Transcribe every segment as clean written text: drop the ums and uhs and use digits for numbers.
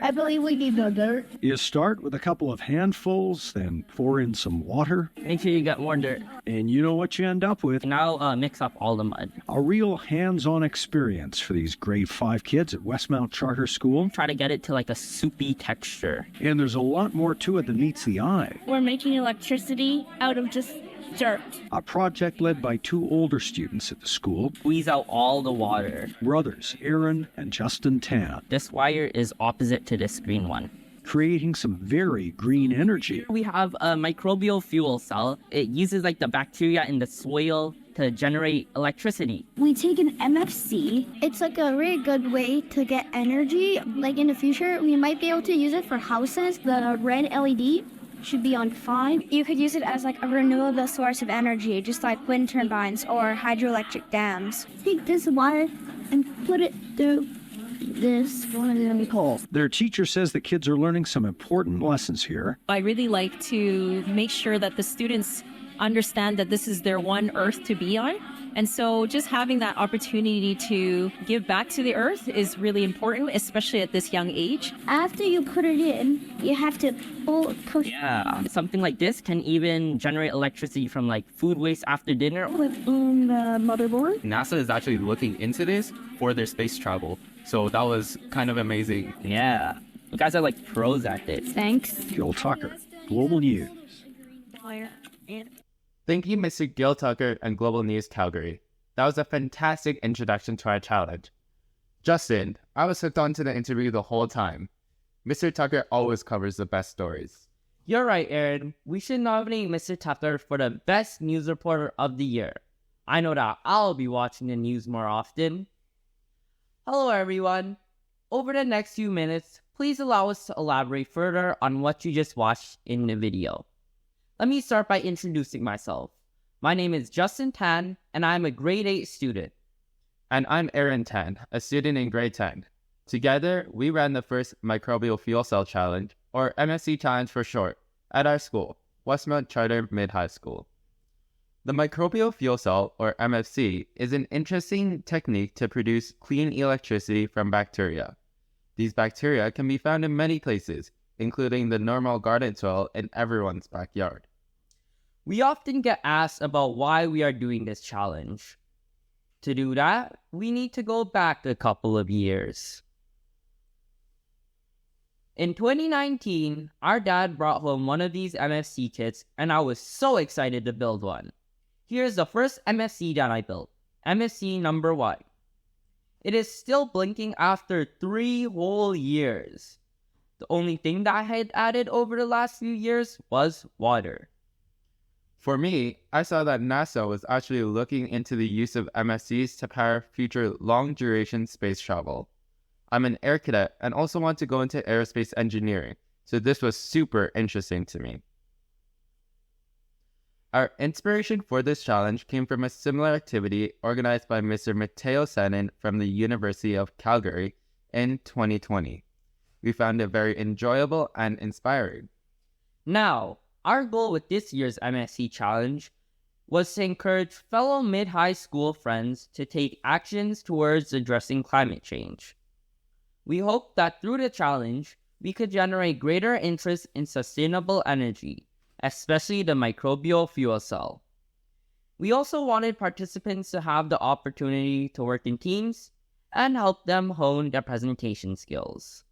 I believe we need the dirt. You start with a couple of handfuls, then pour in some water, Make sure you get more dirt. and you know what you end up with. Now mix up all the mud. A real hands-on experience for these grade 5 kids at Westmount Charter School. Try to get it to like a soupy texture. And there's a lot more to it than meets the eye. We're making electricity out of just dirt. A project led by 2 older students at the school, Squeeze out all the water. brothers Aaron and Justin Tan, This wire is opposite to this green one. creating some very green energy. We have a microbial fuel cell. It uses like the bacteria in the soil to generate electricity. We take an MFC. It's like a really good way to get energy. Like in the future, we might be able to use it for houses. The red LED should be on 5. You could use it as like a renewable source of energy, just like wind turbines or hydroelectric dams. Take this wire and put it through this one hole. Their teacher says the kids are learning some important lessons here. I really like to make sure that the students understand that this is their one earth to be on. And so just having that opportunity to give back to the earth is really important, especially at this young age. After you put it in, you have to push Yeah, something like this can even generate electricity from like food waste after dinner. in the motherboard. NASA is actually looking into this for their space travel. So that was kind of amazing. Yeah, you guys are like pros at this. Thanks. Gil Tucker, Global News. Thank you, Mr. Gil Tucker and Global News Calgary. That was a fantastic introduction to our challenge. Justin, I was hooked onto the interview the whole time. Mr. Tucker always covers the best stories. You're right, Aaron. We should nominate Mr. Tucker for the best news reporter of the year. I know that I'll be watching the news more often. Hello, everyone. Over the next few minutes, please allow us to elaborate further on what you just watched in the video. Let me start by introducing myself. My name is Justin Tan, and I'm a grade 8 student. And I'm Aaron Tan, a student in grade 10. Together, we ran the first Microbial Fuel Cell Challenge, or MFC Challenge for short, at our school, Westmount Charter Mid-High School. The microbial fuel cell, or MFC, is an interesting technique to produce clean electricity from bacteria. These bacteria can be found in many places, including the normal garden soil in everyone's backyard. We often get asked about why we are doing this challenge. To do that, we need to go back a couple of years. In 2019, our dad brought home one of these MFC kits, and I was so excited to build one. Here's the first MFC that I built, MFC number 1. It is still blinking after 3 whole years. The only thing that I had added over the last few years was water. For me, I saw that NASA was actually looking into the use of MFCs to power future long-duration space travel. I'm an air cadet and also want to go into aerospace engineering, so this was super interesting to me. Our inspiration for this challenge came from a similar activity organized by Mr. Matteo Senin from the University of Calgary in 2020. We found it very enjoyable and inspiring. Now, our goal with this year's MFC challenge was to encourage fellow mid-high school friends to take actions towards addressing climate change. We hope that through the challenge, we could generate greater interest in sustainable energy, especially the microbial fuel cell. We also wanted participants to have the opportunity to work in teams and help them hone their presentation skills.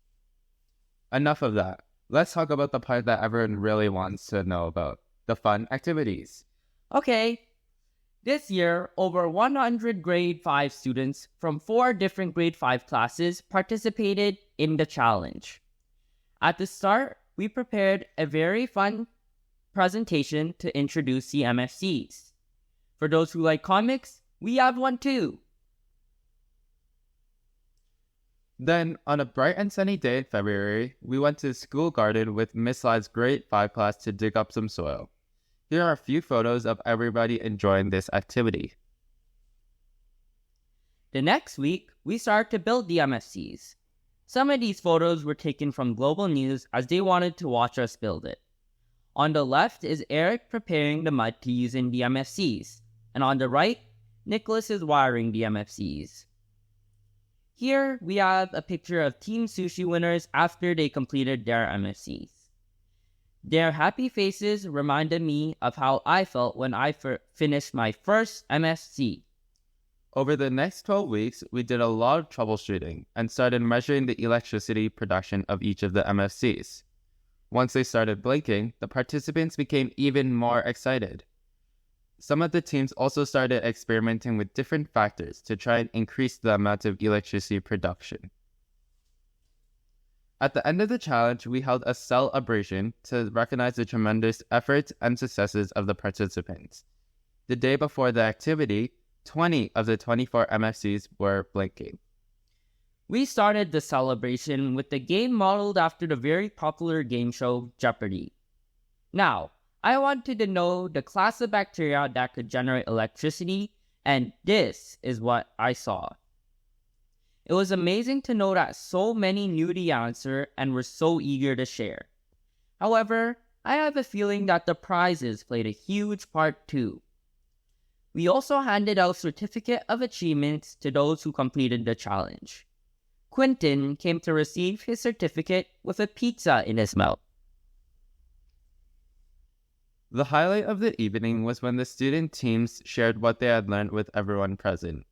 Enough of that. Let's talk about the part that everyone really wants to know about, the fun activities. Okay, this year, over 100 grade 5 students from 4 different grade 5 classes participated in the challenge. At the start, we prepared a very fun presentation to introduce the MFCs. For those who like comics, we have one too. Then, on a bright and sunny day in February, we went to the school garden with Miss Ly's grade 5 class to dig up some soil. Here are a few photos of everybody enjoying this activity. The next week, we started to build the MFCs. Some of these photos were taken from Global News as they wanted to watch us build it. On the left is Eric preparing the mud to use in the MFCs, and on the right, Nicholas is wiring the MFCs. Here we have a picture of Team Sushi winners after they completed their MFCs. Their happy faces reminded me of how I felt when I finished my first MFC. Over the next 12 weeks, we did a lot of troubleshooting and started measuring the electricity production of each of the MFCs. Once they started blinking, the participants became even more excited. Some of the teams also started experimenting with different factors to try and increase the amount of electricity production. At the end of the challenge, we held a celebration to recognize the tremendous efforts and successes of the participants. The day before the activity, 20 of the 24 MFCs were blinking. We started the celebration with the game modeled after the very popular game show Jeopardy! Now, I wanted to know the class of bacteria that could generate electricity, and this is what I saw. It was amazing to know that so many knew the answer and were so eager to share. However, I have a feeling that the prizes played a huge part too. We also handed out certificate of achievements to those who completed the challenge. Quentin came to receive his certificate with a pizza in his mouth. The highlight of the evening was when the student teams shared what they had learned with everyone present.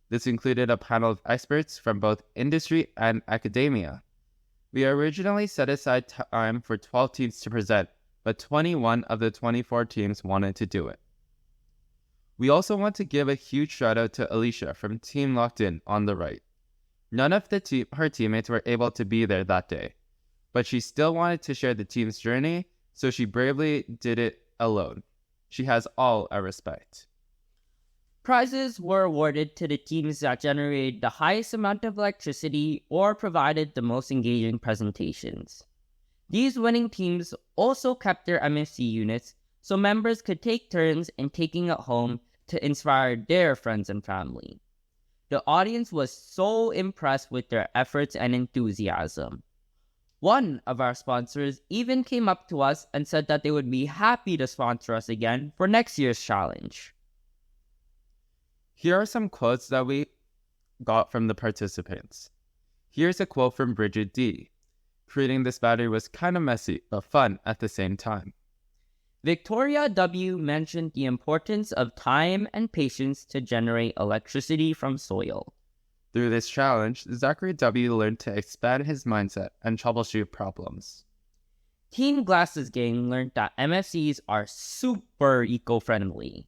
This included a panel of experts from both industry and academia. We originally set aside time for 12 teams to present, but 21 of the 24 teams wanted to do it. We also want to give a huge shout out to Alicia from Team Locked In on the right. None of her teammates were able to be there that day, but she still wanted to share the team's journey, so she bravely did it alone. She has all our respect. Prizes were awarded to the teams that generated the highest amount of electricity or provided the most engaging presentations. These winning teams also kept their MFC units so members could take turns in taking it home to inspire their friends and family. The audience was so impressed with their efforts and enthusiasm. One of our sponsors even came up to us and said that they would be happy to sponsor us again for next year's challenge. Here are some quotes that we got from the participants. Here's a quote from Bridget D. Creating this battery was kind of messy, but fun at the same time. Victoria W. mentioned the importance of time and patience to generate electricity from soil. Through this challenge, Zachary W. learned to expand his mindset and troubleshoot problems. Team Glasses Gang learned that MFCs are super eco-friendly.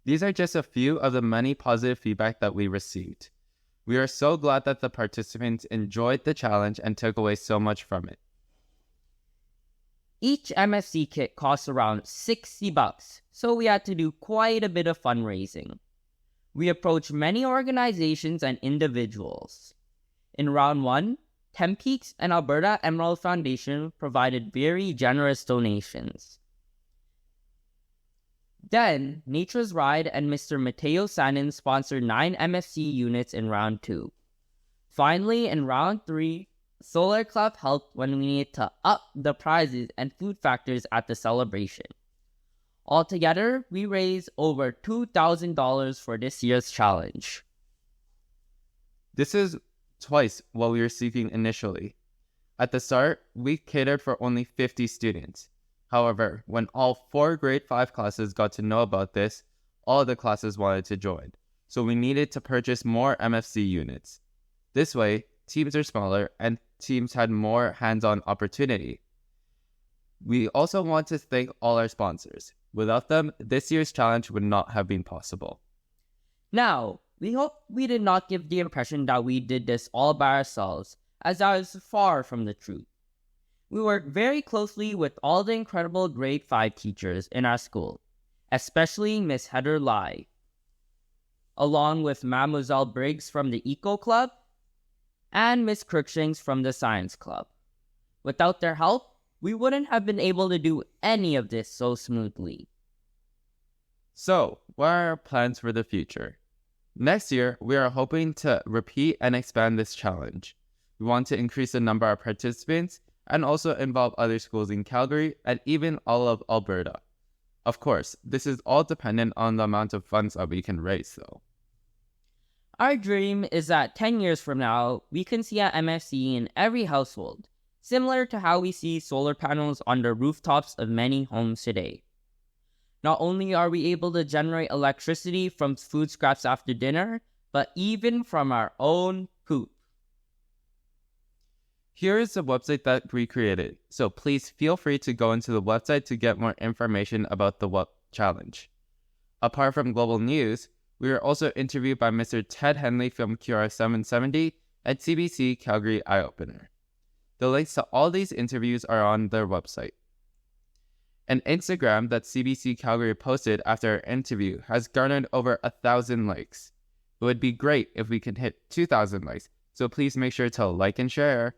These are just a few of the many positive feedback that we received. We are so glad that the participants enjoyed the challenge and took away so much from it. Each MFC kit costs around $60, so we had to do quite a bit of fundraising. We approached many organizations and individuals. In round 1, Tempeaks and Alberta Emerald Foundation provided very generous donations. Then, Nature's Ride and Mr. Mateo Sanin sponsored 9 MFC units in round 2. Finally, in round 3, Solar Club helped when we needed to up the prizes and food factors at the celebration. Altogether, we raised over $2,000 for this year's challenge. This is twice what we were seeking initially. At the start, we catered for only 50 students. However, when all 4 grade 5 classes got to know about this, all the classes wanted to join, so we needed to purchase more MFC units. This way, teams are smaller and teams had more hands-on opportunity. We also want to thank all our sponsors. Without them, this year's challenge would not have been possible. Now, we hope we did not give the impression that we did this all by ourselves, as that is far from the truth. We worked very closely with all the incredible grade 5 teachers in our school, especially Miss Heather Lai, along with Mademoiselle Briggs from the Eco Club, and Miss Crookshanks from the Science Club. Without their help, we wouldn't have been able to do any of this so smoothly. So, what are our plans for the future? Next year, we are hoping to repeat and expand this challenge. We want to increase the number of participants and also involve other schools in Calgary and even all of Alberta. Of course, this is all dependent on the amount of funds that we can raise, though. Our dream is that 10 years from now, we can see an MFC in every household, similar to how we see solar panels on the rooftops of many homes today. Not only are we able to generate electricity from food scraps after dinner, but even from our own poop. Here is the website that we created, so please feel free to go into the website to get more information about the challenge. Apart from global news, we were also interviewed by Mr. Ted Henley from QR770 at CBC Calgary Eye Opener. The links to all these interviews are on their website. An Instagram that CBC Calgary posted after our interview has garnered over 1,000 likes. It would be great if we could hit 2,000 likes, so please make sure to like and share.